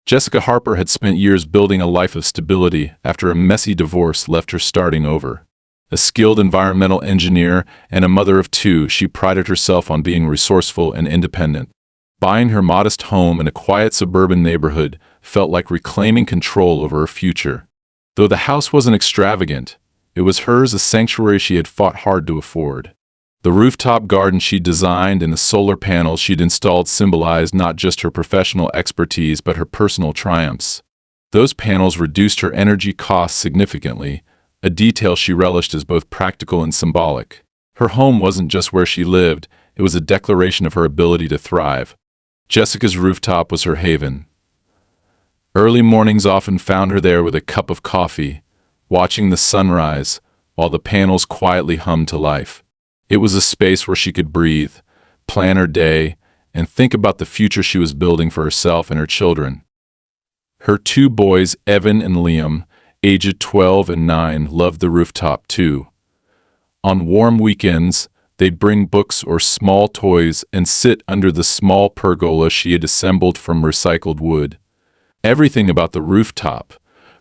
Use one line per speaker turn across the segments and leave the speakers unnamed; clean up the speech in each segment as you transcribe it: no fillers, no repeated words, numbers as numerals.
Jessica Harper had spent years building a life of stability after a messy divorce left her starting over. A skilled environmental engineer and a mother of two, she prided herself on being resourceful and independent. Buying her modest home in a quiet suburban neighborhood felt like reclaiming control over her future. Though the house wasn't extravagant, it was hers, a sanctuary she had fought hard to afford. The rooftop garden she'd designed and the solar panels she'd installed symbolized not just her professional expertise but her personal triumphs. Those panels reduced her energy costs significantly, a detail she relished as both practical and symbolic. Her home wasn't just where she lived, it was a declaration of her ability to thrive. Jessica's rooftop was her haven. Early mornings often found her there with a cup of coffee, watching the sunrise while the panels quietly hummed to life. It was a space where she could breathe, plan her day, and think about the future she was building for herself and her children. Her two boys, Evan and Liam, aged 12 and 9, loved the rooftop too. On warm weekends, they'd bring books or small toys and sit under the small pergola she had assembled from recycled wood. Everything about the rooftop,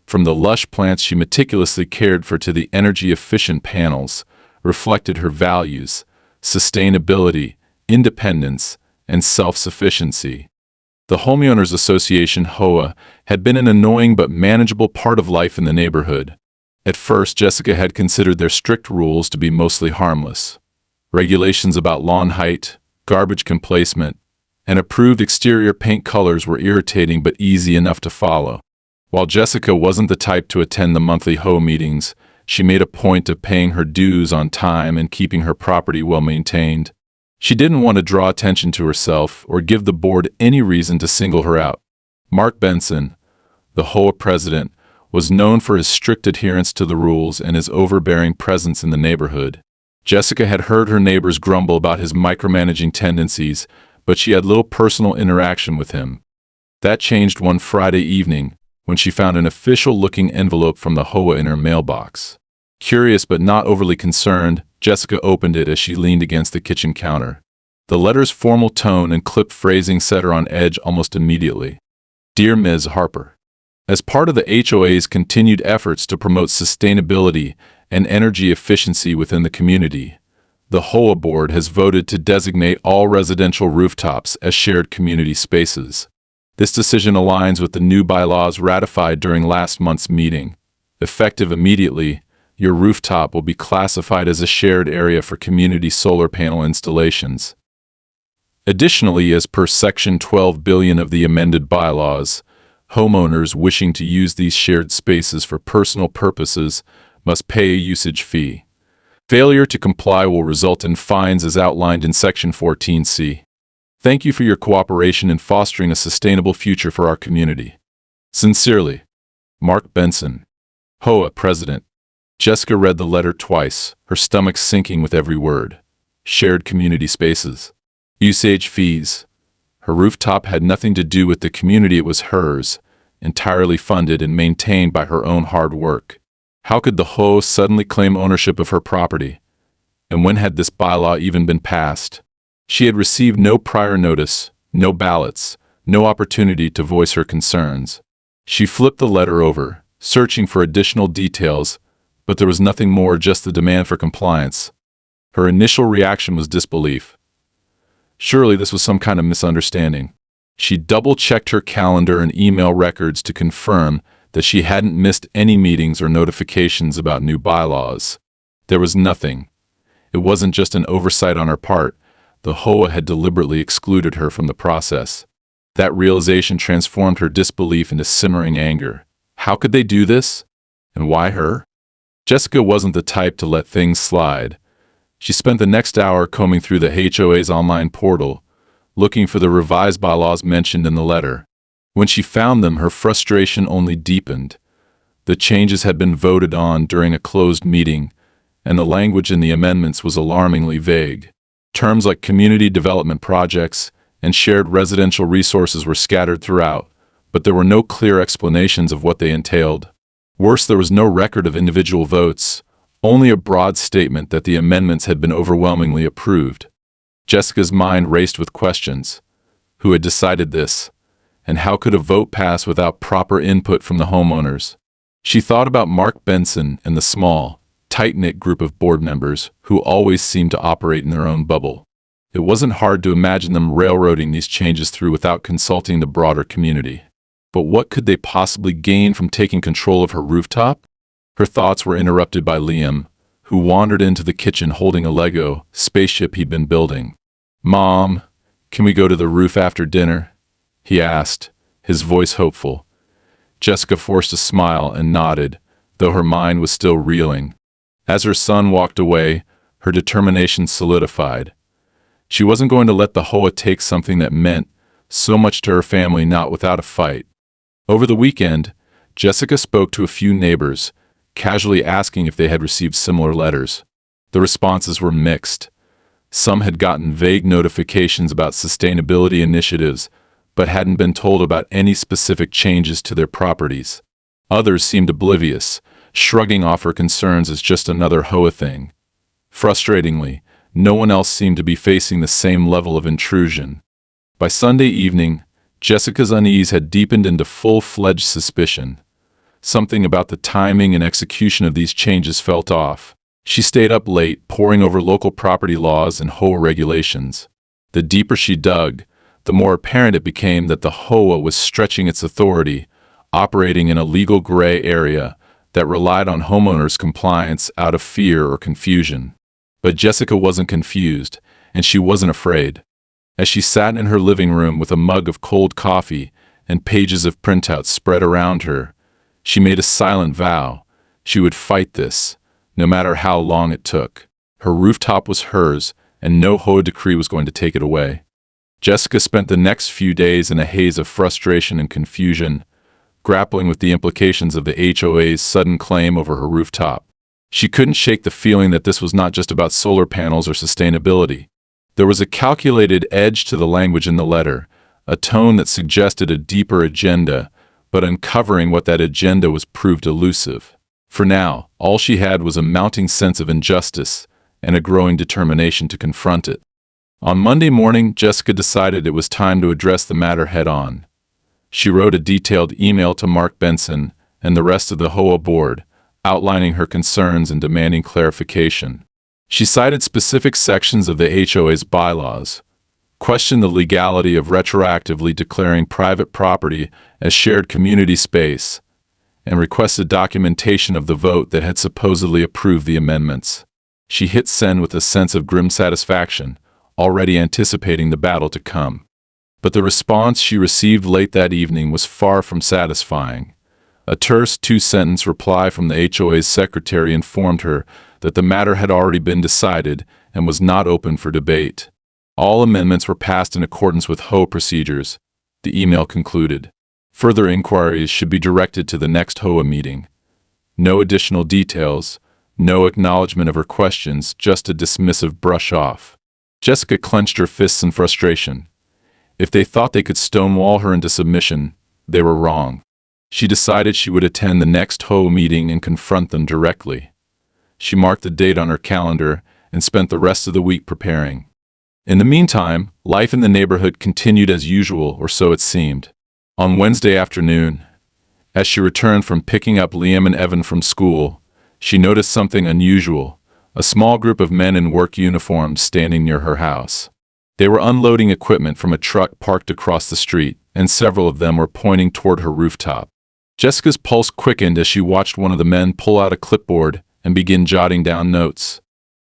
from the lush plants she meticulously cared for to the energy-efficient panels, reflected her values: sustainability, independence, and self-sufficiency. The Homeowners Association (HOA) had been an annoying but manageable part of life in the neighborhood. At first, Jessica had considered their strict rules to be mostly harmless. Regulations about lawn height, garbage placement, and approved exterior paint colors were irritating but easy enough to follow. While Jessica wasn't the type to attend the monthly HOA meetings, she made a point of paying her dues on time and keeping her property well maintained. She didn't want to draw attention to herself or give the board any reason to single her out. Mark Benson, the HOA president, was known for his strict adherence to the rules and his overbearing presence in the neighborhood. Jessica had heard her neighbors grumble about his micromanaging tendencies, but she had little personal interaction with him. That changed one Friday evening, when she found an official-looking envelope from the HOA in her mailbox. Curious but not overly concerned, Jessica opened it as she leaned against the kitchen counter. The letter's formal tone and clipped phrasing set her on edge almost immediately. Dear Ms. Harper, as part of the HOA's continued efforts to promote sustainability and energy efficiency within the community, the HOA board has voted to designate all residential rooftops as shared community spaces. This decision aligns with the new bylaws ratified during last month's meeting. Effective immediately, your rooftop will be classified as a shared area for community solar panel installations. Additionally, as per Section 12 billion of the amended bylaws, homeowners wishing to use these shared spaces for personal purposes must pay a usage fee. Failure to comply will result in fines as outlined in Section 14C. Thank you for your cooperation in fostering a sustainable future for our community. Sincerely, Mark Benson, HOA President. Jessica read the letter twice, her stomach sinking with every word. Shared community spaces. Usage fees. Her rooftop had nothing to do with the community, it was hers, entirely funded and maintained by her own hard work. How could the HOA suddenly claim ownership of her property? And when had this bylaw even been passed? She had received no prior notice, no ballots, no opportunity to voice her concerns. She flipped the letter over, searching for additional details, but there was nothing more, just the demand for compliance. Her initial reaction was disbelief. Surely this was some kind of misunderstanding. She double-checked her calendar and email records to confirm that she hadn't missed any meetings or notifications about new bylaws. There was nothing. It wasn't just an oversight on her part. The HOA had deliberately excluded her from the process. That realization transformed her disbelief into simmering anger. How could they do this? And why her? Jessica wasn't the type to let things slide. She spent the next hour combing through the HOA's online portal, looking for the revised bylaws mentioned in the letter. When she found them, her frustration only deepened. The changes had been voted on during a closed meeting, and the language in the amendments was alarmingly vague. Terms like community development projects and shared residential resources were scattered throughout, but there were no clear explanations of what they entailed. Worse, there was no record of individual votes, only a broad statement that the amendments had been overwhelmingly approved. Jessica's mind raced with questions. Who had decided this? And how could a vote pass without proper input from the homeowners? She thought about Mark Benson and the small, tight-knit group of board members who always seemed to operate in their own bubble. It wasn't hard to imagine them railroading these changes through without consulting the broader community. But what could they possibly gain from taking control of her rooftop? Her thoughts were interrupted by Liam, who wandered into the kitchen holding a Lego spaceship he'd been building. "Mom, can we go to the roof after dinner?" he asked, his voice hopeful. Jessica forced a smile and nodded, though her mind was still reeling. As her son walked away, her determination solidified. She wasn't going to let the HOA take something that meant so much to her family not without a fight. Over the weekend, Jessica spoke to a few neighbors, casually asking if they had received similar letters. The responses were mixed. Some had gotten vague notifications about sustainability initiatives, but hadn't been told about any specific changes to their properties. Others seemed oblivious, shrugging off her concerns as just another HOA thing. Frustratingly, no one else seemed to be facing the same level of intrusion. By Sunday evening, Jessica's unease had deepened into full-fledged suspicion. Something about the timing and execution of these changes felt off. She stayed up late, poring over local property laws and HOA regulations. The deeper she dug, the more apparent it became that the HOA was stretching its authority, operating in a legal gray area that relied on homeowners' compliance out of fear or confusion. But Jessica wasn't confused, and she wasn't afraid. As she sat in her living room with a mug of cold coffee and pages of printouts spread around her, she made a silent vow. She would fight this, no matter how long it took. Her rooftop was hers, and no HOA decree was going to take it away. Jessica spent the next few days in a haze of frustration and confusion, grappling with the implications of the HOA's sudden claim over her rooftop. She couldn't shake the feeling that this was not just about solar panels or sustainability. There was a calculated edge to the language in the letter, a tone that suggested a deeper agenda, but uncovering what that agenda was proved elusive. For now, all she had was a mounting sense of injustice and a growing determination to confront it. On Monday morning, Jessica decided it was time to address the matter head-on. She wrote a detailed email to Mark Benson and the rest of the HOA board, outlining her concerns and demanding clarification. She cited specific sections of the HOA's bylaws, questioned the legality of retroactively declaring private property as shared community space, and requested documentation of the vote that had supposedly approved the amendments. She hit send with a sense of grim satisfaction, already anticipating the battle to come. But the response she received late that evening was far from satisfying. A terse two-sentence reply from the HOA's secretary informed her that the matter had already been decided and was not open for debate. All amendments were passed in accordance with HOA procedures, the email concluded. Further inquiries should be directed to the next HOA meeting. No additional details, no acknowledgement of her questions, just a dismissive brush off. Jessica clenched her fists in frustration. If they thought they could stonewall her into submission, they were wrong. She decided she would attend the next HOA meeting and confront them directly. She marked the date on her calendar and spent the rest of the week preparing. In the meantime, life in the neighborhood continued as usual, or so it seemed. On Wednesday afternoon, as she returned from picking up Liam and Evan from school, she noticed something unusual, a small group of men in work uniforms standing near her house. They were unloading equipment from a truck parked across the street, and several of them were pointing toward her rooftop. Jessica's pulse quickened as she watched one of the men pull out a clipboard and begin jotting down notes.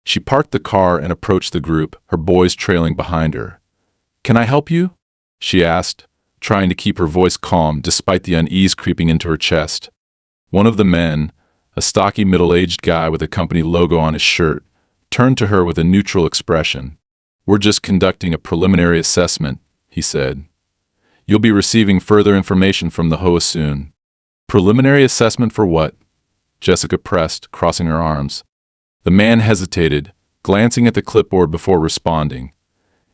She parked the car and approached the group, her boys trailing behind her. "Can I help you?" she asked, trying to keep her voice calm despite the unease creeping into her chest. One of the men, a stocky middle-aged guy with a company logo on his shirt, turned to her with a neutral expression. "We're just conducting a preliminary assessment," he said. "You'll be receiving further information from the HOA soon." "Preliminary assessment for what?" Jessica pressed, crossing her arms. The man hesitated, glancing at the clipboard before responding.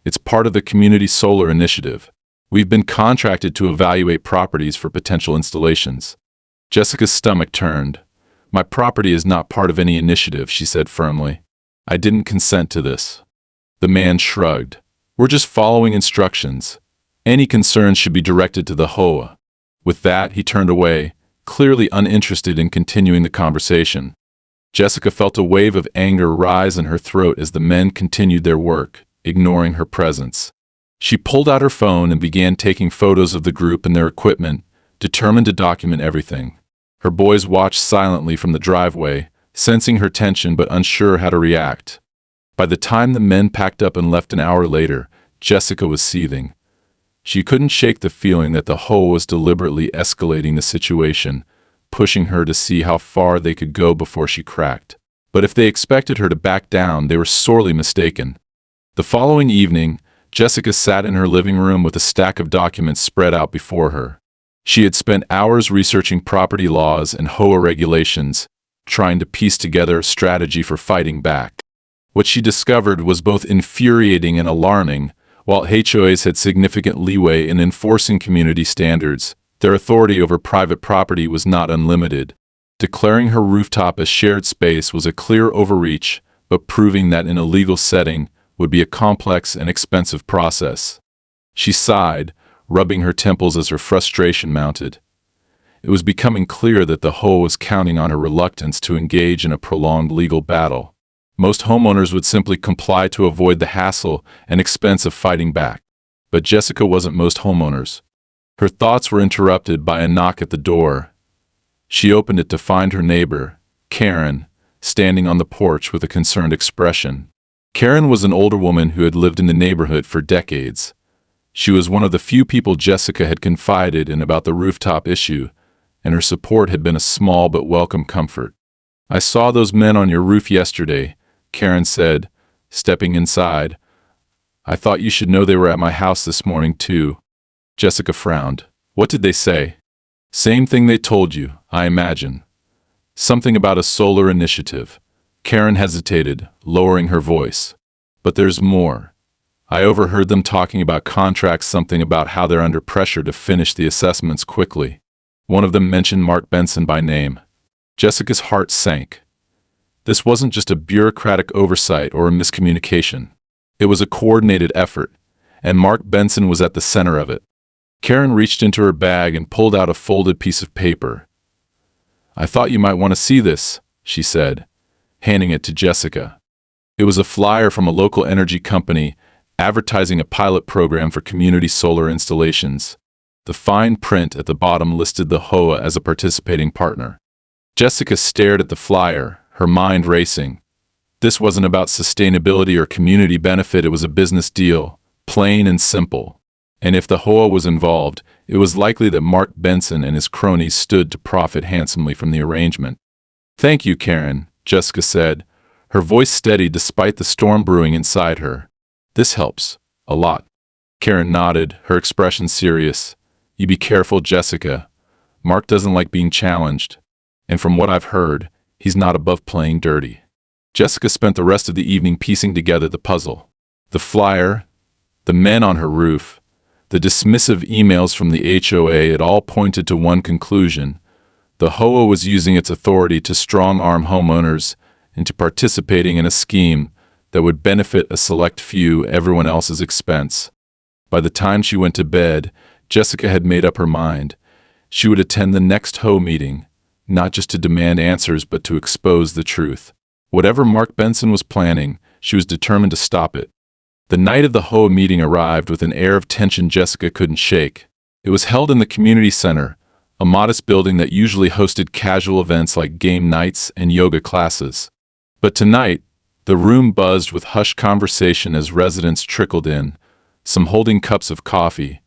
"It's part of the Community Solar Initiative. We've been contracted to evaluate properties for potential installations." Jessica's stomach turned. "My property is not part of any initiative," she said firmly. "I didn't consent to this." The man shrugged. "We're just following instructions. Any concerns should be directed to the HOA. With that, he turned away, clearly uninterested in continuing the conversation. Jessica felt a wave of anger rise in her throat as the men continued their work, ignoring her presence. She pulled out her phone and began taking photos of the group and their equipment, determined to document everything. Her boys watched silently from the driveway, sensing her tension but unsure how to react. By the time the men packed up and left an hour later, Jessica was seething. She couldn't shake the feeling that the HOA was deliberately escalating the situation, pushing her to see how far they could go before she cracked. But if they expected her to back down, they were sorely mistaken. The following evening, Jessica sat in her living room with a stack of documents spread out before her. She had spent hours researching property laws and HOA regulations, trying to piece together a strategy for fighting back. What she discovered was both infuriating and alarming. While HOAs had significant leeway in enforcing community standards, their authority over private property was not unlimited. Declaring her rooftop as shared space was a clear overreach, but proving that in a legal setting would be a complex and expensive process. She sighed, rubbing her temples as her frustration mounted. It was becoming clear that the HOA was counting on her reluctance to engage in a prolonged legal battle. Most homeowners would simply comply to avoid the hassle and expense of fighting back. But Jessica wasn't most homeowners. Her thoughts were interrupted by a knock at the door. She opened it to find her neighbor, Karen, standing on the porch with a concerned expression. Karen was an older woman who had lived in the neighborhood for decades. She was one of the few people Jessica had confided in about the rooftop issue, and her support had been a small but welcome comfort. "I saw those men on your roof yesterday," Karen said, stepping inside. "I thought you should know they were at my house this morning, too." Jessica frowned. "What did they say?" "Same thing they told you, I imagine. Something about a solar initiative." Karen hesitated, lowering her voice. "But there's more. I overheard them talking about contracts, something about how they're under pressure to finish the assessments quickly. One of them mentioned Mark Benson by name." Jessica's heart sank. This wasn't just a bureaucratic oversight or a miscommunication. It was a coordinated effort, and Mark Benson was at the center of it. Karen reached into her bag and pulled out a folded piece of paper. "I thought you might want to see this," she said, handing it to Jessica. It was a flyer from a local energy company advertising a pilot program for community solar installations. The fine print at the bottom listed the HOA as a participating partner. Jessica stared at the flyer, her mind racing. This wasn't about sustainability or community benefit, it was a business deal, plain and simple. And if the HOA was involved, it was likely that Mark Benson and his cronies stood to profit handsomely from the arrangement. "Thank you, Karen," Jessica said, her voice steady despite the storm brewing inside her. "This helps. A lot." Karen nodded, her expression serious. "You be careful, Jessica. Mark doesn't like being challenged. And from what I've heard, he's not above playing dirty." Jessica spent the rest of the evening piecing together the puzzle. The flyer, the men on her roof, the dismissive emails from the HOA, it all pointed to one conclusion. The HOA was using its authority to strong-arm homeowners into participating in a scheme that would benefit a select few at everyone else's expense. By the time she went to bed, Jessica had made up her mind. She would attend the next HOA meeting, not just to demand answers but to expose the truth. Whatever Mark Benson was planning, she was determined to stop it. The night of the HOA meeting arrived with an air of tension Jessica couldn't shake. It was held in the community center, a modest building that usually hosted casual events like game nights and yoga classes. But tonight, the room buzzed with hushed conversation as residents trickled in, some holding cups of coffee,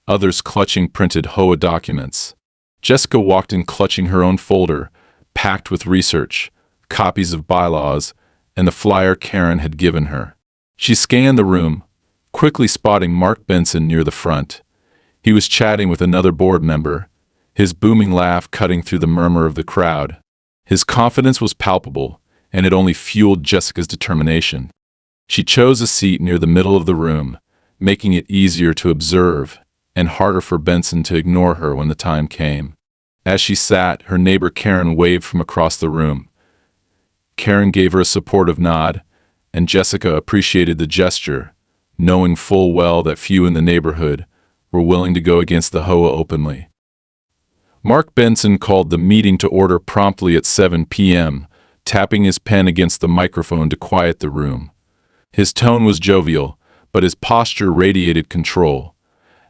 others clutching printed HOA documents. Jessica walked in clutching her own folder, packed with research, copies of bylaws, and the flyer Karen had given her. She scanned the room, quickly spotting Mark Benson near the front. He was chatting with another board member, his booming laugh cutting through the murmur of the crowd. His confidence was palpable, and it only fueled Jessica's determination. She chose a seat near the middle of the room, making it easier to observe and harder for Benson to ignore her when the time came. As she sat, her neighbor Karen waved from across the room. Karen gave her a supportive nod, and Jessica appreciated the gesture, knowing full well that few in the neighborhood were willing to go against the HOA openly. Mark Benson called the meeting to order promptly at 7 p.m., tapping his pen against the microphone to quiet the room. His tone was jovial, but his posture radiated control.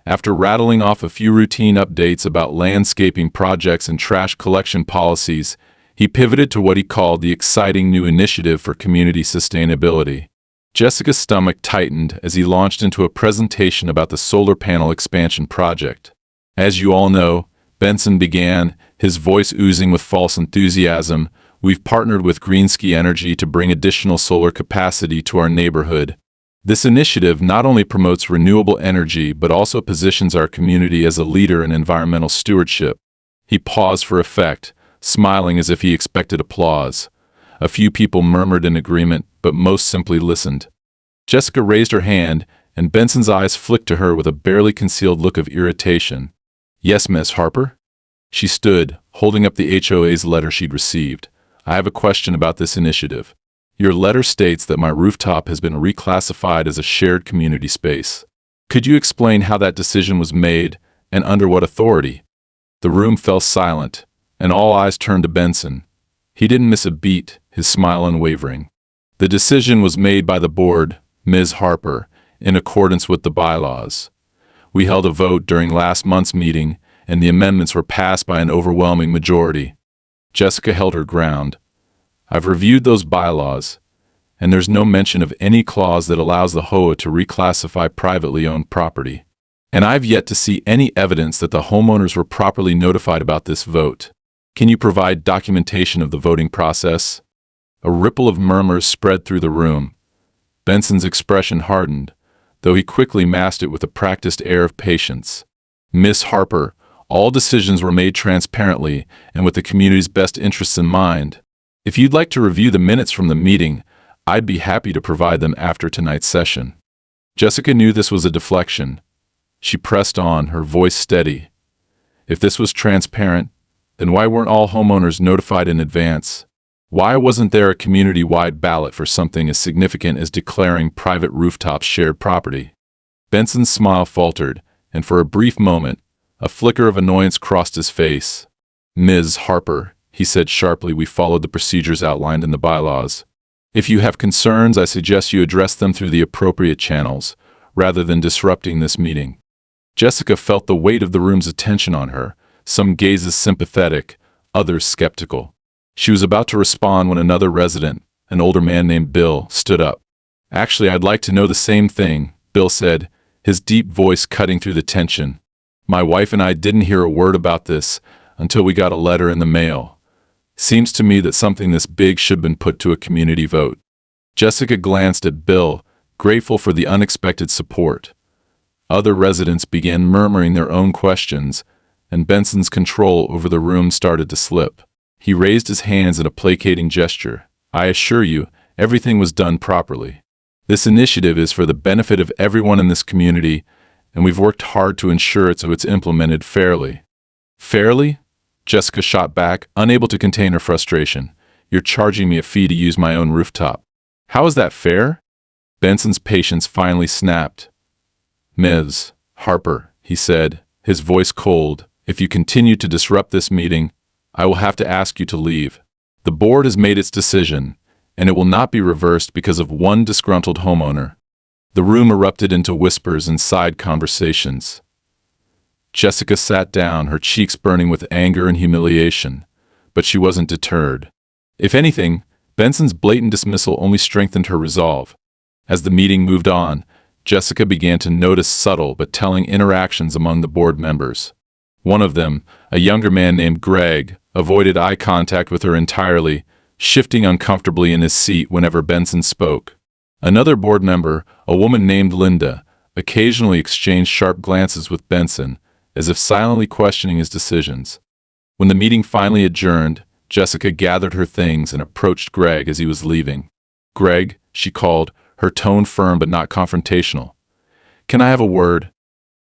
After rattling off a few routine updates about landscaping projects and trash collection policies, he pivoted to what he called the exciting new initiative for community sustainability. Jessica's stomach tightened as he launched into a presentation about the solar panel expansion project. As you all know, Benson began, his voice oozing with false enthusiasm, "We've partnered with Greensky Energy to bring additional solar capacity to our neighborhood. This initiative not only promotes renewable energy but also positions our community as a leader in environmental stewardship." He paused for effect, smiling as if he expected applause. A few people murmured in agreement, but most simply listened. Jessica raised her hand, and Benson's eyes flicked to her with a barely concealed look of irritation. "Yes, Miss Harper?" She stood, holding up the HOA's letter she'd received. "I have a question about this initiative. Your letter states that my rooftop has been reclassified as a shared community space. Could you explain how that decision was made, and under what authority?" The room fell silent, and all eyes turned to Benson. He didn't miss a beat, his smile unwavering. "The decision was made by the board, Ms. Harper, in accordance with the bylaws. We held a vote during last month's meeting, and the amendments were passed by an overwhelming majority." Jessica held her ground. "I've reviewed those bylaws, and there's no mention of any clause that allows the HOA to reclassify privately owned property. And I've yet to see any evidence that the homeowners were properly notified about this vote. Can you provide documentation of the voting process?" A ripple of murmurs spread through the room. Benson's expression hardened, though he quickly masked it with a practiced air of patience. "Miss Harper, all decisions were made transparently and with the community's best interests in mind. If you'd like to review the minutes from the meeting, I'd be happy to provide them after tonight's session." Jessica knew this was a deflection. She pressed on, her voice steady. If this was transparent, then why weren't all homeowners notified in advance? Why wasn't there a community-wide ballot for something as significant as declaring private rooftops shared property? Benson's smile faltered, and for a brief moment, a flicker of annoyance crossed his face. "Ms. Harper," he said sharply, "we followed the procedures outlined in the bylaws. If you have concerns, I suggest you address them through the appropriate channels, rather than disrupting this meeting." Jessica felt the weight of the room's attention on her, some gazes sympathetic, others skeptical. She was about to respond when another resident, an older man named Bill, stood up. "Actually, I'd like to know the same thing," Bill said, his deep voice cutting through the tension. "My wife and I didn't hear a word about this until we got a letter in the mail. Seems to me that something this big should have been put to a community vote." Jessica glanced at Bill, grateful for the unexpected support. Other residents began murmuring their own questions, and Benson's control over the room started to slip. He raised his hands in a placating gesture. "I assure you, everything was done properly. This initiative is for the benefit of everyone in this community, and we've worked hard to ensure it so it's implemented fairly." "Fairly?" Jessica shot back, unable to contain her frustration. "You're charging me a fee to use my own rooftop. How is that fair?" Benson's patience finally snapped. "Ms. Harper," he said, his voice cold, "if you continue to disrupt this meeting, I will have to ask you to leave. The board has made its decision, and it will not be reversed because of one disgruntled homeowner." The room erupted into whispers and side conversations. Jessica sat down, her cheeks burning with anger and humiliation, but she wasn't deterred. If anything, Benson's blatant dismissal only strengthened her resolve. As the meeting moved on, Jessica began to notice subtle but telling interactions among the board members. One of them, a younger man named Greg, avoided eye contact with her entirely, shifting uncomfortably in his seat whenever Benson spoke. Another board member, a woman named Linda, occasionally exchanged sharp glances with Benson, as if silently questioning his decisions. When the meeting finally adjourned, Jessica gathered her things and approached Greg as he was leaving. "Greg," she called, her tone firm but not confrontational. "Can I have a word?"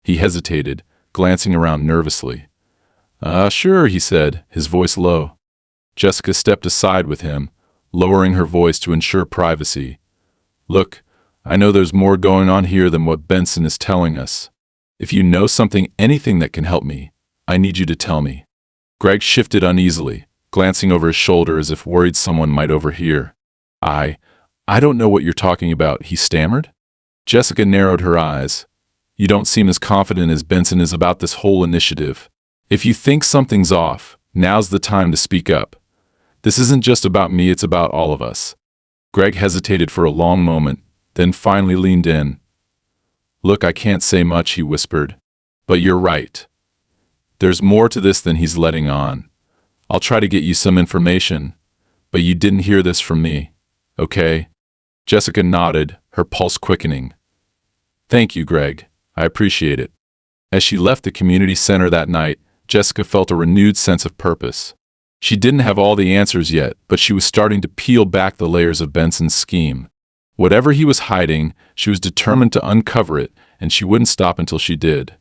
He hesitated, glancing around nervously. Sure," he said, his voice low. Jessica stepped aside with him, lowering her voice to ensure privacy. "Look, I know there's more going on here than what Benson is telling us. If you know anything that can help me, I need you to tell me. Greg shifted uneasily, glancing over his shoulder as if worried someone might overhear. I don't know what you're talking about, he stammered. Jessica narrowed her eyes. You don't seem as confident as Benson is about this whole initiative. If you think something's off, now's the time to speak up. This isn't just about me, it's about all of us. Greg hesitated for a long moment, then finally leaned in. Look, I can't say much, he whispered. But you're right. There's more to this than he's letting on. I'll try to get you some information, but you didn't hear this from me, okay? Jessica nodded, her pulse quickening. Thank you, Greg. I appreciate it. As she left the community center that night, Jessica felt a renewed sense of purpose. She didn't have all the answers yet, but she was starting to peel back the layers of Benson's scheme. Whatever he was hiding, she was determined to uncover it, and she wouldn't stop until she did.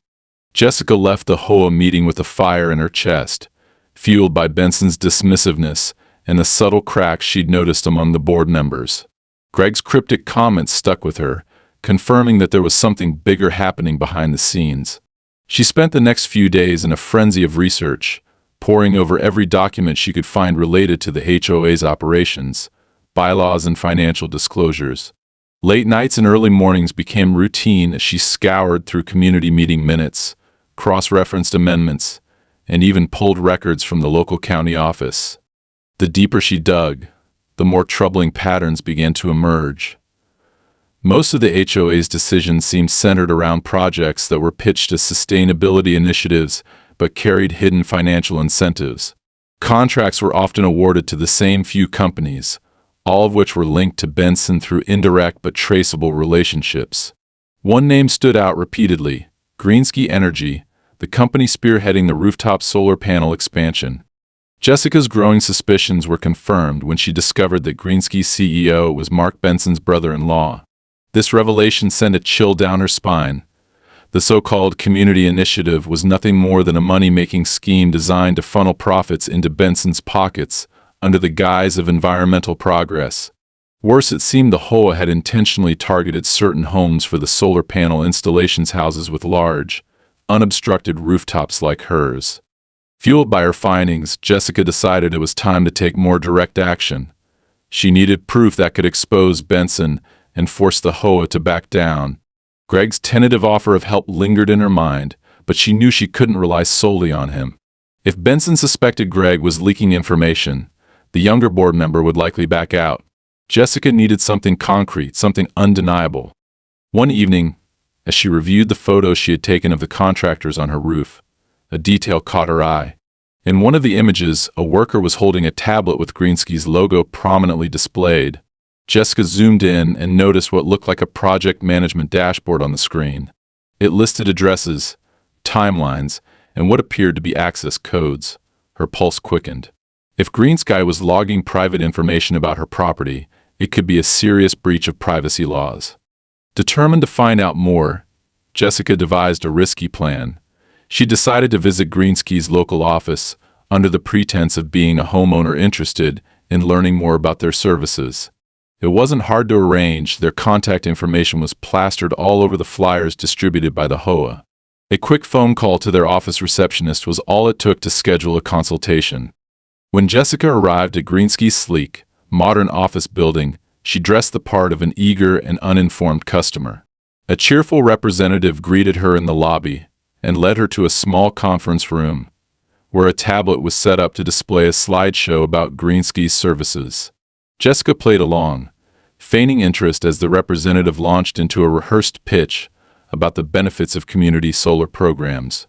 Jessica left the HOA meeting with a fire in her chest, fueled by Benson's dismissiveness and the subtle cracks she'd noticed among the board members. Greg's cryptic comments stuck with her, confirming that there was something bigger happening behind the scenes. She spent the next few days in a frenzy of research, poring over every document she could find related to the HOA's operations, bylaws and financial disclosures. Late nights and early mornings became routine as she scoured through community meeting minutes, cross-referenced amendments, and even pulled records from the local county office. The deeper she dug, the more troubling patterns began to emerge. Most of the HOA's decisions seemed centered around projects that were pitched as sustainability initiatives but carried hidden financial incentives. Contracts were often awarded to the same few companies, all of which were linked to Benson through indirect but traceable relationships. One name stood out repeatedly: Greensky Energy, the company spearheading the rooftop solar panel expansion. Jessica's growing suspicions were confirmed when she discovered that Greensky's CEO was Mark Benson's brother-in-law. This revelation sent a chill down her spine. The so-called community initiative was nothing more than a money-making scheme designed to funnel profits into Benson's pockets under the guise of environmental progress. Worse, it seemed the HOA had intentionally targeted certain homes for the solar panel installations, houses with large, unobstructed rooftops like hers. Fueled by her findings, Jessica decided it was time to take more direct action. She needed proof that could expose Benson and force the HOA to back down. Greg's tentative offer of help lingered in her mind, but she knew she couldn't rely solely on him. If Benson suspected Greg was leaking information, the younger board member would likely back out. Jessica needed something concrete, something undeniable. One evening, as she reviewed the photos she had taken of the contractors on her roof, a detail caught her eye. In one of the images, a worker was holding a tablet with Greensky's logo prominently displayed. Jessica zoomed in and noticed what looked like a project management dashboard on the screen. It listed addresses, timelines, and what appeared to be access codes. Her pulse quickened. If Greensky was logging private information about her property, it could be a serious breach of privacy laws. Determined to find out more, Jessica devised a risky plan. She decided to visit Greensky's local office under the pretense of being a homeowner interested in learning more about their services. It wasn't hard to arrange. Their contact information was plastered all over the flyers distributed by the HOA. A quick phone call to their office receptionist was all it took to schedule a consultation. When Jessica arrived at Greensky's sleek, modern office building, she dressed the part of an eager and uninformed customer. A cheerful representative greeted her in the lobby and led her to a small conference room, where a tablet was set up to display a slideshow about Greensky's services. Jessica played along, feigning interest as the representative launched into a rehearsed pitch about the benefits of community solar programs.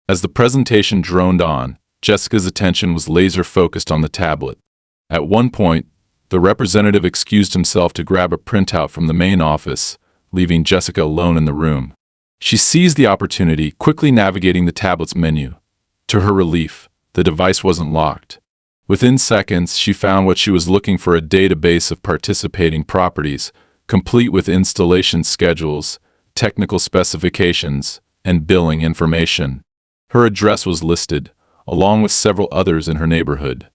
As the presentation droned on, Jessica's attention was laser-focused on the tablet. At one point, the representative excused himself to grab a printout from the main office, leaving Jessica alone in the room. She seized the opportunity, quickly navigating the tablet's menu. To her relief, the device wasn't locked. Within seconds, she found what she was looking for: a database of participating properties, complete with installation schedules, technical specifications, and billing information. Her address was listed, along with several others in her neighborhood.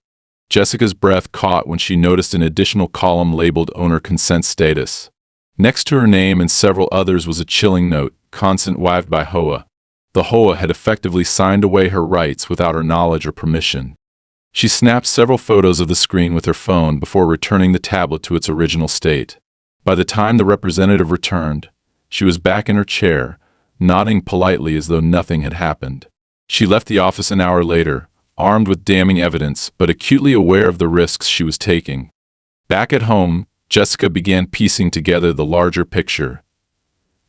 Jessica's breath caught when she noticed an additional column labeled Owner Consent Status. Next to her name and several others was a chilling note: consent waived by HOA. The HOA had effectively signed away her rights without her knowledge or permission. She snapped several photos of the screen with her phone before returning the tablet to its original state. By the time the representative returned, she was back in her chair, nodding politely as though nothing had happened. She left the office an hour later, armed with damning evidence, but acutely aware of the risks she was taking. Back at home, Jessica began piecing together the larger picture.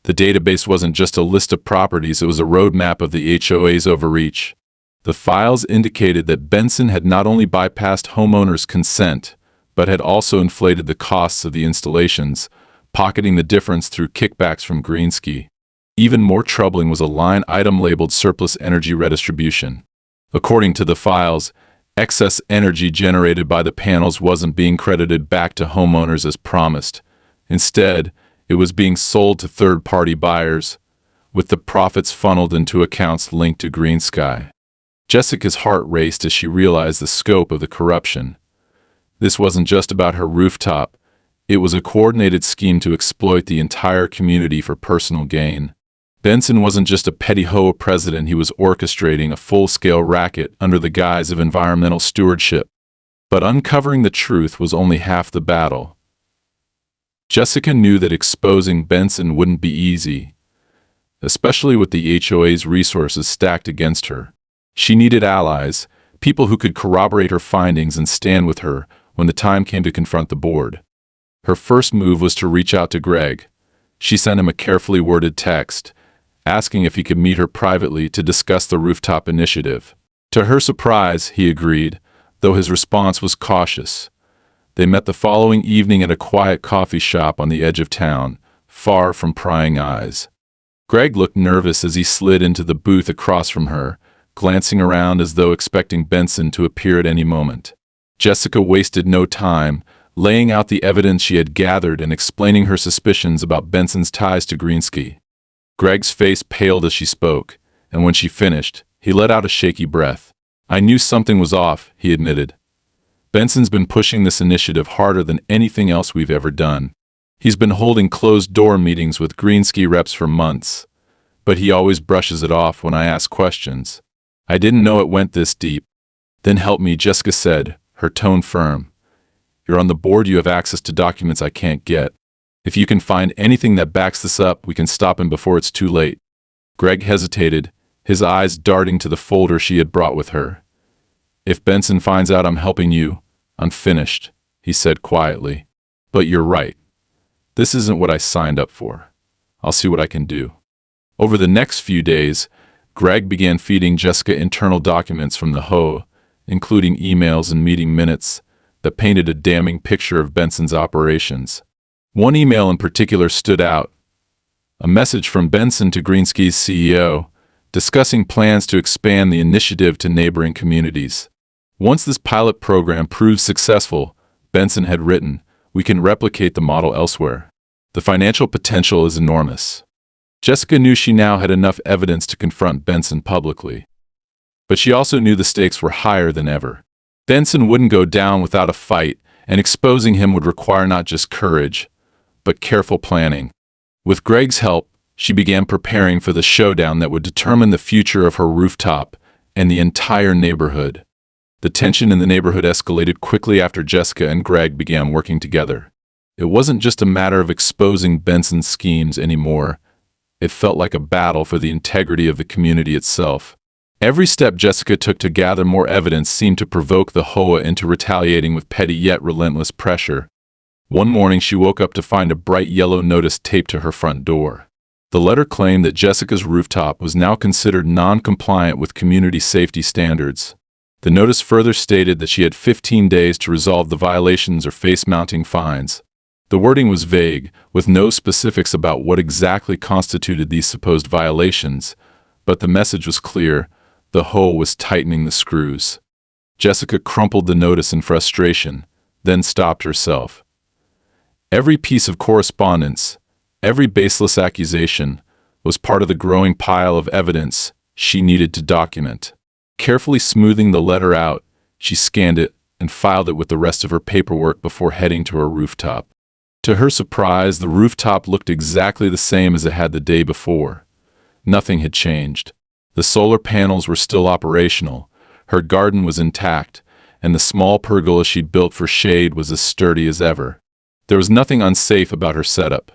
The database wasn't just a list of properties, it was a roadmap of the HOA's overreach. The files indicated that Benson had not only bypassed homeowners' consent, but had also inflated the costs of the installations, pocketing the difference through kickbacks from Greensky. Even more troubling was a line item labeled surplus energy redistribution. According to the files, excess energy generated by the panels wasn't being credited back to homeowners as promised. Instead, it was being sold to third-party buyers, with the profits funneled into accounts linked to Greensky. Jessica's heart raced as she realized the scope of the corruption. This wasn't just about her rooftop. It was a coordinated scheme to exploit the entire community for personal gain. Benson wasn't just a petty HOA president, he was orchestrating a full-scale racket under the guise of environmental stewardship. But uncovering the truth was only half the battle. Jessica knew that exposing Benson wouldn't be easy, especially with the HOA's resources stacked against her. She needed allies, people who could corroborate her findings and stand with her when the time came to confront the board. Her first move was to reach out to Greg. She sent him a carefully worded text, asking if he could meet her privately to discuss the Rooftop initiative. To her surprise, he agreed, though his response was cautious. They met the following evening at a quiet coffee shop on the edge of town, far from prying eyes. Greg looked nervous as he slid into the booth across from her, glancing around as though expecting Benson to appear at any moment. Jessica wasted no time, laying out the evidence she had gathered and explaining her suspicions about Benson's ties to Greensky. Greg's face paled as she spoke, and when she finished, he let out a shaky breath. "I knew something was off," he admitted. "Benson's been pushing this initiative harder than anything else we've ever done. He's been holding closed-door meetings with Greensky reps for months, but he always brushes it off when I ask questions. I didn't know it went this deep." "Then help me," Jessica said, her tone firm. "You're on the board, you have access to documents I can't get. If you can find anything that backs this up, we can stop him before it's too late." Greg hesitated, his eyes darting to the folder she had brought with her. "If Benson finds out I'm helping you, I'm finished," he said quietly. "But you're right. This isn't what I signed up for. I'll see what I can do." Over the next few days, Greg began feeding Jessica internal documents from the HOA, including emails and meeting minutes, that painted a damning picture of Benson's operations. One email in particular stood out. A message from Benson to Greensky's CEO, discussing plans to expand the initiative to neighboring communities. Once this pilot program proves successful, Benson had written, we can replicate the model elsewhere. The financial potential is enormous. Jessica knew she now had enough evidence to confront Benson publicly. But she also knew the stakes were higher than ever. Benson wouldn't go down without a fight, and exposing him would require not just courage, but careful planning. With Greg's help, she began preparing for the showdown that would determine the future of her rooftop and the entire neighborhood. The tension in the neighborhood escalated quickly after Jessica and Greg began working together. It wasn't just a matter of exposing Benson's schemes anymore. It felt like a battle for the integrity of the community itself. Every step Jessica took to gather more evidence seemed to provoke the HOA into retaliating with petty yet relentless pressure. One morning she woke up to find a bright yellow notice taped to her front door. The letter claimed that Jessica's rooftop was now considered non-compliant with community safety standards. The notice further stated that she had 15 days to resolve the violations or face mounting fines. The wording was vague, with no specifics about what exactly constituted these supposed violations, but the message was clear: the HOA was tightening the screws. Jessica crumpled the notice in frustration, then stopped herself. Every piece of correspondence, every baseless accusation, was part of the growing pile of evidence she needed to document. Carefully smoothing the letter out, she scanned it and filed it with the rest of her paperwork before heading to her rooftop. To her surprise, the rooftop looked exactly the same as it had the day before. Nothing had changed. The solar panels were still operational, her garden was intact, and the small pergola she'd built for shade was as sturdy as ever. There was nothing unsafe about her setup.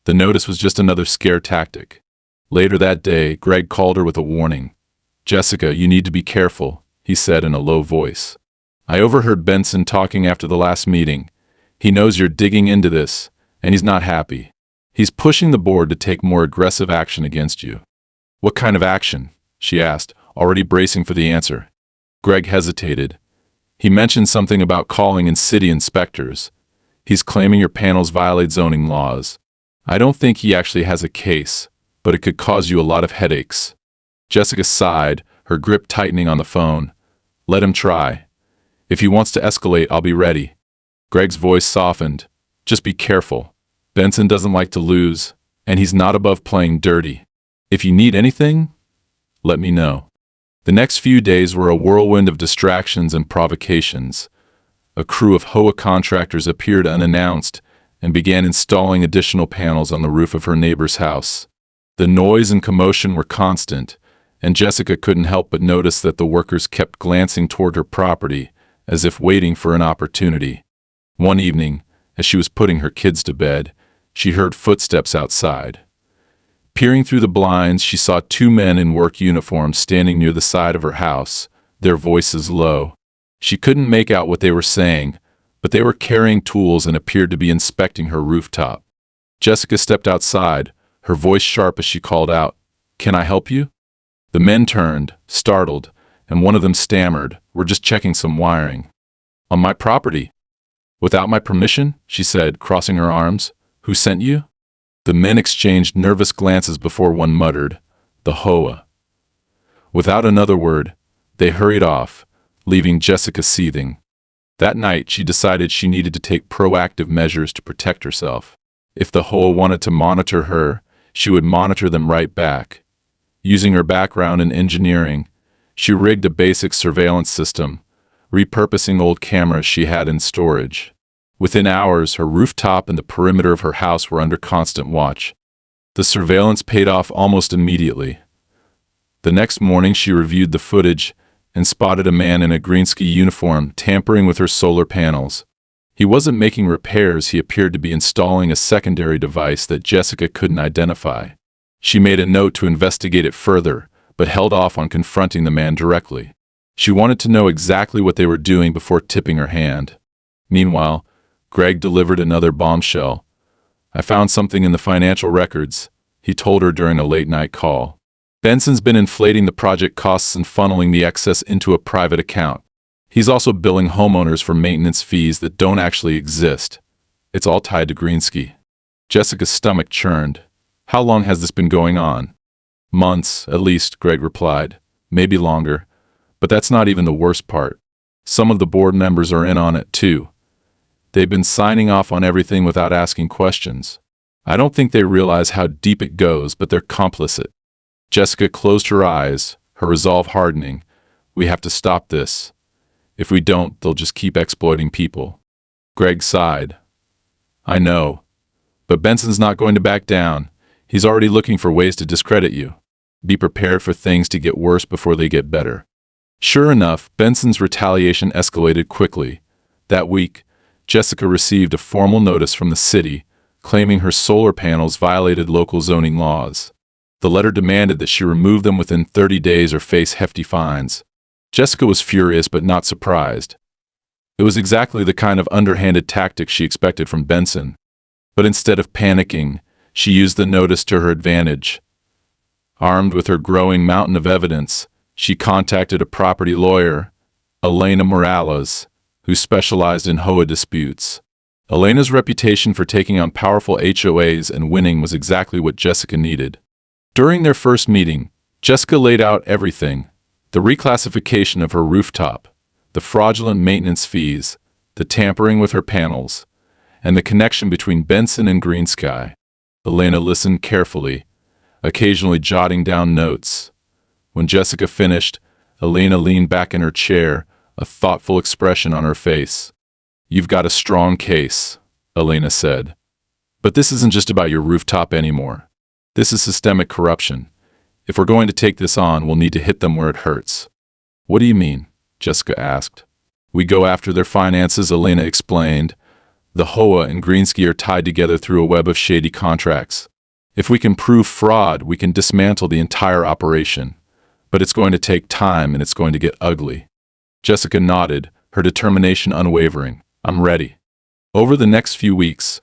The notice was just another scare tactic. Later that day, Greg called her with a warning. "Jessica, you need to be careful," he said in a low voice. "I overheard Benson talking after the last meeting. He knows you're digging into this, and he's not happy. He's pushing the board to take more aggressive action against you." "What kind of action?" she asked, already bracing for the answer. Greg hesitated. "He mentioned something about calling in city inspectors. He's claiming your panels violate zoning laws. I don't think he actually has a case, but it could cause you a lot of headaches." Jessica sighed, her grip tightening on the phone. "Let him try. If he wants to escalate, I'll be ready." Greg's voice softened. "Just be careful. Benson doesn't like to lose, and he's not above playing dirty. If you need anything, let me know." The next few days were a whirlwind of distractions and provocations. A crew of HOA contractors appeared unannounced and began installing additional panels on the roof of her neighbor's house. The noise and commotion were constant, and Jessica couldn't help but notice that the workers kept glancing toward her property, as if waiting for an opportunity. One evening, as she was putting her kids to bed, she heard footsteps outside. Peering through the blinds, she saw two men in work uniforms standing near the side of her house, their voices low. She couldn't make out what they were saying, but they were carrying tools and appeared to be inspecting her rooftop. Jessica stepped outside, her voice sharp as she called out, "Can I help you?" The men turned, startled, and one of them stammered, "We're just checking some wiring." "On my property?" "Without my permission?" she said, crossing her arms. "Who sent you?" The men exchanged nervous glances before one muttered, "The HOA." Without another word, they hurried off, leaving Jessica seething. That night, she decided she needed to take proactive measures to protect herself. If the HOA wanted to monitor her, she would monitor them right back. Using her background in engineering, she rigged a basic surveillance system, repurposing old cameras she had in storage. Within hours, her rooftop and the perimeter of her house were under constant watch. The surveillance paid off almost immediately. The next morning, she reviewed the footage and spotted a man in a greensky uniform tampering with her solar panels. He wasn't making repairs, he appeared to be installing a secondary device that Jessica couldn't identify. She made a note to investigate it further, but held off on confronting the man directly. She wanted to know exactly what they were doing before tipping her hand. Meanwhile, Greg delivered another bombshell. "I found something in the financial records," he told her during a late-night call. "Benson's been inflating the project costs and funneling the excess into a private account. He's also billing homeowners for maintenance fees that don't actually exist. It's all tied to Greensky." Jessica's stomach churned. "How long has this been going on?" "Months, at least," Greg replied. "Maybe longer. But that's not even the worst part. Some of the board members are in on it, too. They've been signing off on everything without asking questions. I don't think they realize how deep it goes, but they're complicit." Jessica closed her eyes, her resolve hardening. "We have to stop this. If we don't, they'll just keep exploiting people." Greg sighed. "I know. But Benson's not going to back down. He's already looking for ways to discredit you. Be prepared for things to get worse before they get better." Sure enough, Benson's retaliation escalated quickly. That week, Jessica received a formal notice from the city claiming her solar panels violated local zoning laws. The letter demanded that she remove them within 30 days or face hefty fines. Jessica was furious but not surprised. It was exactly the kind of underhanded tactic she expected from Benson. But instead of panicking, she used the notice to her advantage. Armed with her growing mountain of evidence, she contacted a property lawyer, Elena Morales, who specialized in HOA disputes. Elena's reputation for taking on powerful HOAs and winning was exactly what Jessica needed. During their first meeting, Jessica laid out everything: the reclassification of her rooftop, the fraudulent maintenance fees, the tampering with her panels, and the connection between Benson and Greensky. Elena listened carefully, occasionally jotting down notes. When Jessica finished, Elena leaned back in her chair, a thoughtful expression on her face. "You've got a strong case," Elena said. "But this isn't just about your rooftop anymore. This is systemic corruption. If we're going to take this on, we'll need to hit them where it hurts." "What do you mean?" Jessica asked. "We go after their finances," Elena explained. "The HOA and Greensky are tied together through a web of shady contracts. If we can prove fraud, we can dismantle the entire operation. But it's going to take time and it's going to get ugly." Jessica nodded, her determination unwavering. "I'm ready." Over the next few weeks,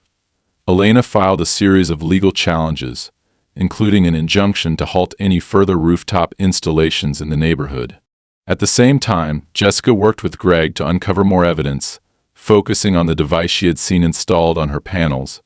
Elena filed a series of legal challenges, including an injunction to halt any further rooftop installations in the neighborhood. At the same time, Jessica worked with Greg to uncover more evidence, focusing on the device she had seen installed on her panels.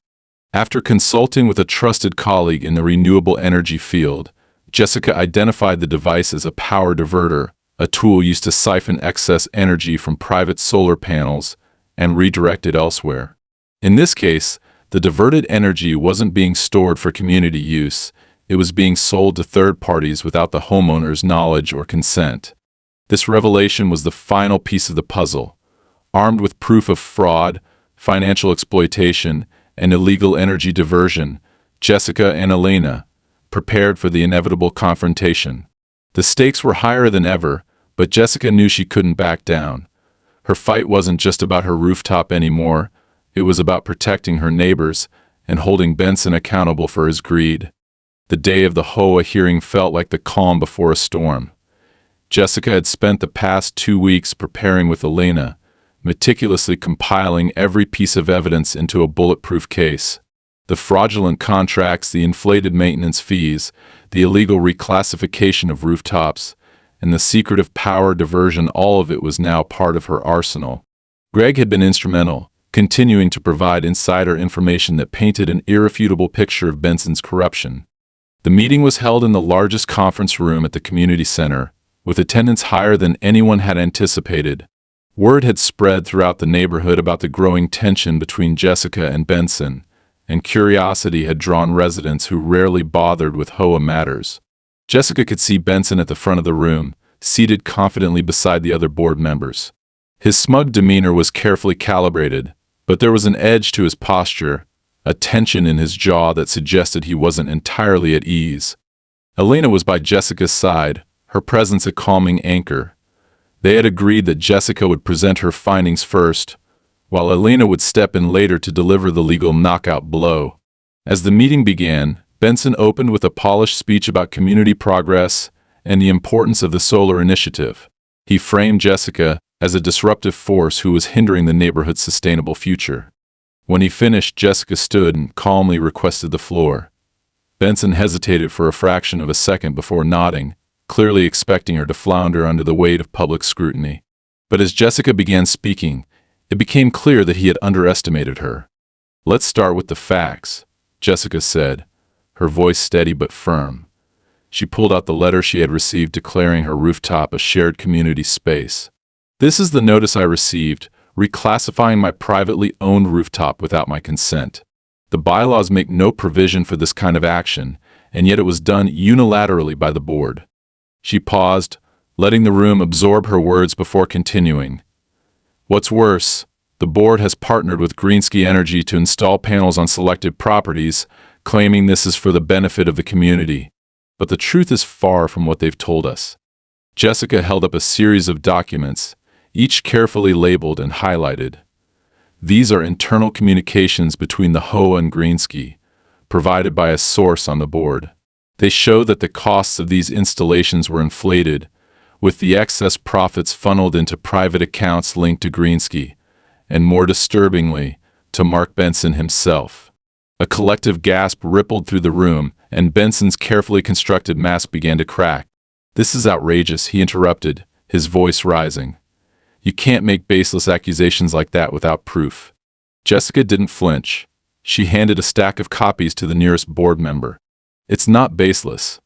After consulting with a trusted colleague in the renewable energy field, Jessica identified the device as a power diverter, a tool used to siphon excess energy from private solar panels and redirect it elsewhere. In this case, the diverted energy wasn't being stored for community use, it was being sold to third parties without the homeowner's knowledge or consent. This revelation was the final piece of the puzzle. Armed with proof of fraud, financial exploitation, and illegal energy diversion, Jessica and Elena prepared for the inevitable confrontation. The stakes were higher than ever, but Jessica knew she couldn't back down. Her fight wasn't just about her rooftop anymore, it was about protecting her neighbors and holding Benson accountable for his greed. The day of the HOA hearing felt like the calm before a storm. Jessica had spent the past 2 weeks preparing with Elena, meticulously compiling every piece of evidence into a bulletproof case. The fraudulent contracts, the inflated maintenance fees, the illegal reclassification of rooftops, and the secretive power diversion, all of it was now part of her arsenal. Greg had been instrumental, continuing to provide insider information that painted an irrefutable picture of Benson's corruption. The meeting was held in the largest conference room at the community center, with attendance higher than anyone had anticipated. Word had spread throughout the neighborhood about the growing tension between Jessica and Benson, and curiosity had drawn residents who rarely bothered with HOA matters. Jessica could see Benson at the front of the room, seated confidently beside the other board members. His smug demeanor was carefully calibrated, but there was an edge to his posture, a tension in his jaw that suggested he wasn't entirely at ease. Elena was by Jessica's side, her presence a calming anchor. They had agreed that Jessica would present her findings first, while Elena would step in later to deliver the legal knockout blow. As the meeting began, Benson opened with a polished speech about community progress and the importance of the solar initiative. He framed Jessica as a disruptive force who was hindering the neighborhood's sustainable future. When he finished, Jessica stood and calmly requested the floor. Benson hesitated for a fraction of a second before nodding, clearly expecting her to flounder under the weight of public scrutiny. But as Jessica began speaking, it became clear that he had underestimated her. "Let's start with the facts," Jessica said, her voice steady but firm. She pulled out the letter she had received declaring her rooftop a shared community space. "This is the notice I received, reclassifying my privately owned rooftop without my consent. The bylaws make no provision for this kind of action, and yet it was done unilaterally by the board." She paused, letting the room absorb her words before continuing. "What's worse, the board has partnered with Greensky Energy to install panels on selected properties, claiming this is for the benefit of the community. But the truth is far from what they've told us." Jessica held up a series of documents, each carefully labeled and highlighted. "These are internal communications between the HOA and Greensky, provided by a source on the board. They show that the costs of these installations were inflated, with the excess profits funneled into private accounts linked to Greensky, and more disturbingly, to Mark Benson himself." A collective gasp rippled through the room, and Benson's carefully constructed mask began to crack. "This is outrageous," he interrupted, his voice rising. "You can't make baseless accusations like that without proof." Jessica didn't flinch. She handed a stack of copies to the nearest board member. "It's not baseless.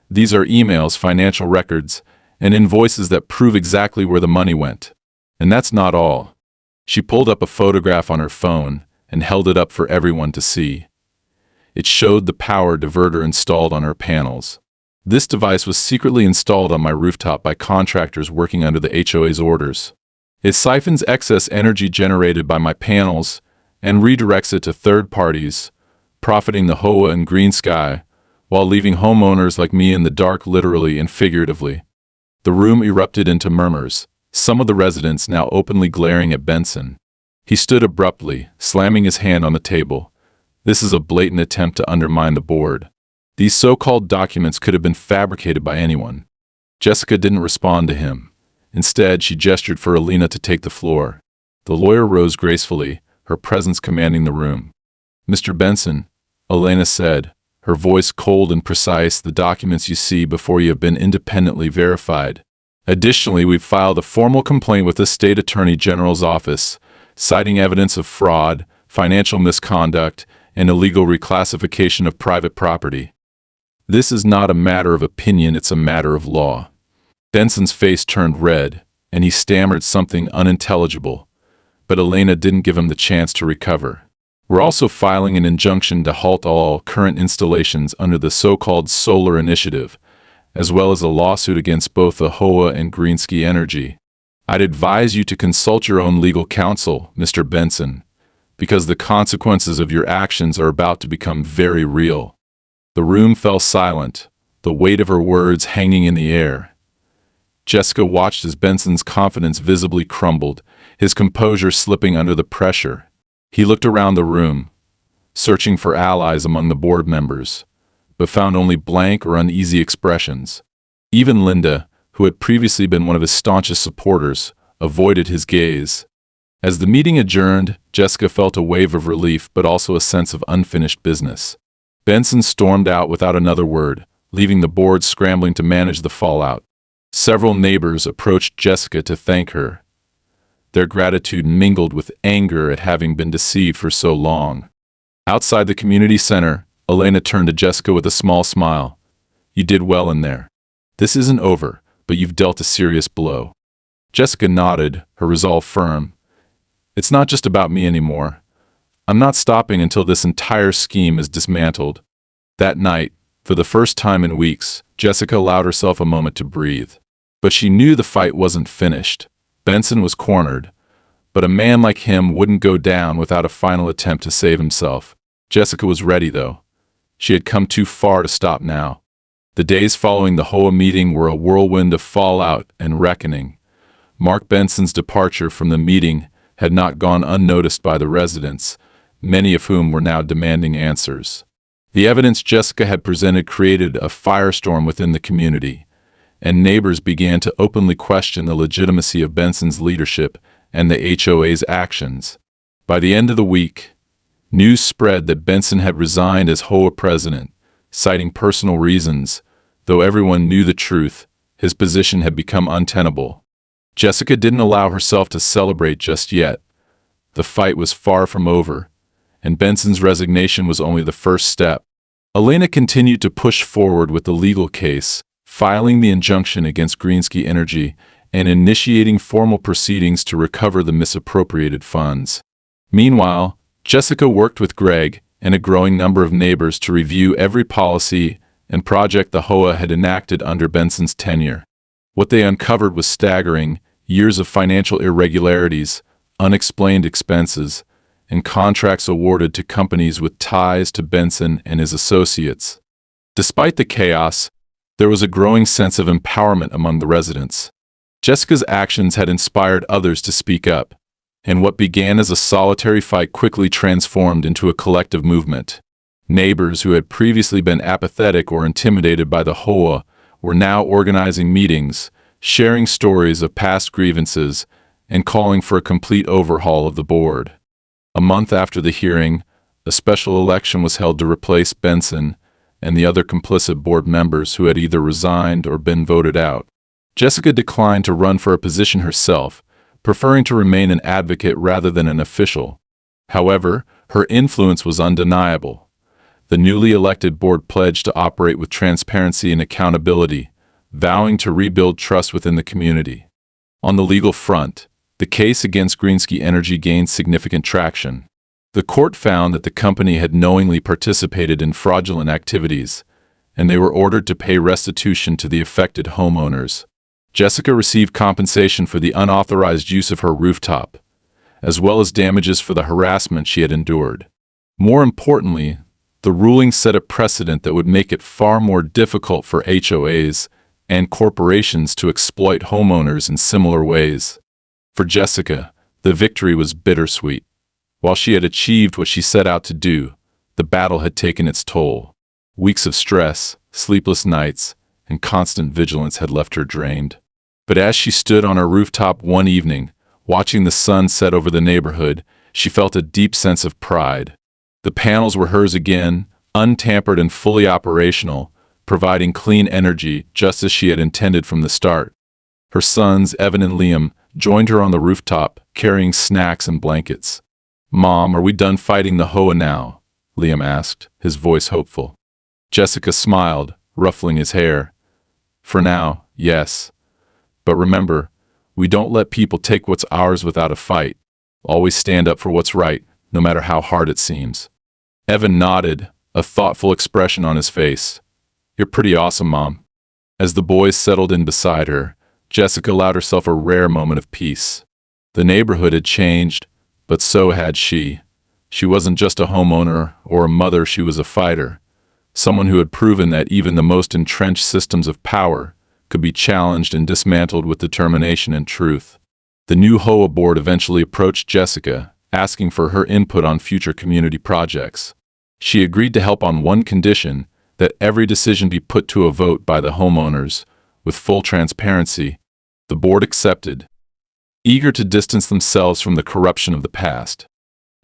These are emails, financial records, and invoices that prove exactly where the money went. And that's not all." She pulled up a photograph on her phone and held it up for everyone to see. It showed the power diverter installed on her panels. "This device was secretly installed on my rooftop by contractors working under the HOA's orders. It siphons excess energy generated by my panels and redirects it to third parties, profiting the HOA and Green Sky, while leaving homeowners like me in the dark literally and figuratively. The room erupted into murmurs, some of the residents now openly glaring at Benson. He stood abruptly, slamming his hand on the table. This is a blatant attempt to undermine the board. These so-called documents could have been fabricated by anyone. Jessica didn't respond to him. Instead, she gestured for Alina to take the floor. The lawyer rose gracefully, her presence commanding the room. "Mr. Benson," Elena said, her voice cold and precise, "the documents you see before you have been independently verified. Additionally, we've filed a formal complaint with the State Attorney General's office, citing evidence of fraud, financial misconduct, and illegal reclassification of private property. This is not a matter of opinion, it's a matter of law." Benson's face turned red, and he stammered something unintelligible, but Elena didn't give him the chance to recover. "We're also filing an injunction to halt all current installations under the so-called solar initiative, as well as a lawsuit against both the HOA and Greensky Energy. I'd advise you to consult your own legal counsel, Mr. Benson, because the consequences of your actions are about to become very real." The room fell silent, the weight of her words hanging in the air. Jessica watched as Benson's confidence visibly crumbled, his composure slipping under the pressure. He looked around the room, searching for allies among the board members, but found only blank or uneasy expressions. Even Linda, who had previously been one of his staunchest supporters, avoided his gaze. As the meeting adjourned, Jessica felt a wave of relief but also a sense of unfinished business. Benson stormed out without another word, leaving the board scrambling to manage the fallout. Several neighbors approached Jessica to thank her. Their gratitude mingled with anger at having been deceived for so long. Outside the community center, Elena turned to Jessica with a small smile. "You did well in there. This isn't over, but you've dealt a serious blow." Jessica nodded, her resolve firm. "It's not just about me anymore. I'm not stopping until this entire scheme is dismantled." That night, for the first time in weeks, Jessica allowed herself a moment to breathe. But she knew the fight wasn't finished. Benson was cornered, but a man like him wouldn't go down without a final attempt to save himself. Jessica was ready, though. She had come too far to stop now. The days following the HOA meeting were a whirlwind of fallout and reckoning. Mark Benson's departure from the meeting had not gone unnoticed by the residents, many of whom were now demanding answers. The evidence Jessica had presented created a firestorm within the community, and neighbors began to openly question the legitimacy of Benson's leadership and the HOA's actions. By the end of the week, news spread that Benson had resigned as HOA president, citing personal reasons. Though everyone knew the truth, his position had become untenable. Jessica didn't allow herself to celebrate just yet. The fight was far from over, and Benson's resignation was only the first step. Elena continued to push forward with the legal case, filing the injunction against Greensky Energy and initiating formal proceedings to recover the misappropriated funds. Meanwhile, Jessica worked with Greg and a growing number of neighbors to review every policy and project the HOA had enacted under Benson's tenure. What they uncovered was staggering: years of financial irregularities, unexplained expenses, and contracts awarded to companies with ties to Benson and his associates. Despite the chaos, there was a growing sense of empowerment among the residents. Jessica's actions had inspired others to speak up, and what began as a solitary fight quickly transformed into a collective movement. Neighbors who had previously been apathetic or intimidated by the HOA were now organizing meetings, sharing stories of past grievances, and calling for a complete overhaul of the board. A month after the hearing, a special election was held to replace Benson and the other complicit board members who had either resigned or been voted out. Jessica declined to run for a position herself, preferring to remain an advocate rather than an official. However, her influence was undeniable. The newly elected board pledged to operate with transparency and accountability, vowing to rebuild trust within the community. On the legal front, the case against Greensky Energy gained significant traction. The court found that the company had knowingly participated in fraudulent activities, and they were ordered to pay restitution to the affected homeowners. Jessica received compensation for the unauthorized use of her rooftop, as well as damages for the harassment she had endured. More importantly, The ruling set a precedent that would make it far more difficult for HOAs and corporations to exploit homeowners in similar ways. For Jessica, the victory was bittersweet. While she had achieved what she set out to do, the battle had taken its toll. Weeks of stress, sleepless nights, and constant vigilance had left her drained. But as she stood on her rooftop one evening, watching the sun set over the neighborhood, she felt a deep sense of pride. The panels were hers again, untampered and fully operational, providing clean energy just as she had intended from the start. Her sons, Evan and Liam, joined her on the rooftop, carrying snacks and blankets. "Mom, are we done fighting the HOA now?" Liam asked, his voice hopeful. Jessica smiled, ruffling his hair. "For now, yes. But remember, we don't let people take what's ours without a fight. Always stand up for what's right, no matter how hard it seems." Evan nodded, a thoughtful expression on his face. "You're pretty awesome, Mom." As the boys settled in beside her, Jessica allowed herself a rare moment of peace. The neighborhood had changed, but so had she. She wasn't just a homeowner or a mother, she was a fighter. Someone who had proven that even the most entrenched systems of power could be challenged and dismantled with determination and truth. The new HOA board eventually approached Jessica, asking for her input on future community projects. She agreed to help on one condition, that every decision be put to a vote by the homeowners, with full transparency. The board accepted, eager to distance themselves from the corruption of the past.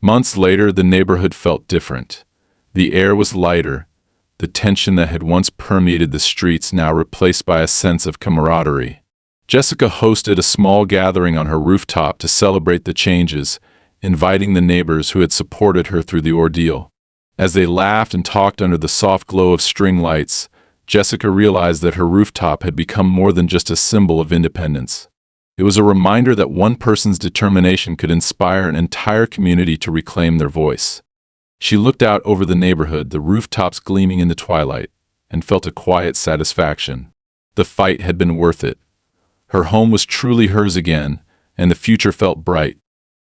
Months later, the neighborhood felt different. The air was lighter, the tension that had once permeated the streets now replaced by a sense of camaraderie. Jessica hosted a small gathering on her rooftop to celebrate the changes, inviting the neighbors who had supported her through the ordeal. As they laughed and talked under the soft glow of string lights, Jessica realized that her rooftop had become more than just a symbol of independence. It was a reminder that one person's determination could inspire an entire community to reclaim their voice. She looked out over the neighborhood, the rooftops gleaming in the twilight, and felt a quiet satisfaction. The fight had been worth it. Her home was truly hers again, and the future felt bright,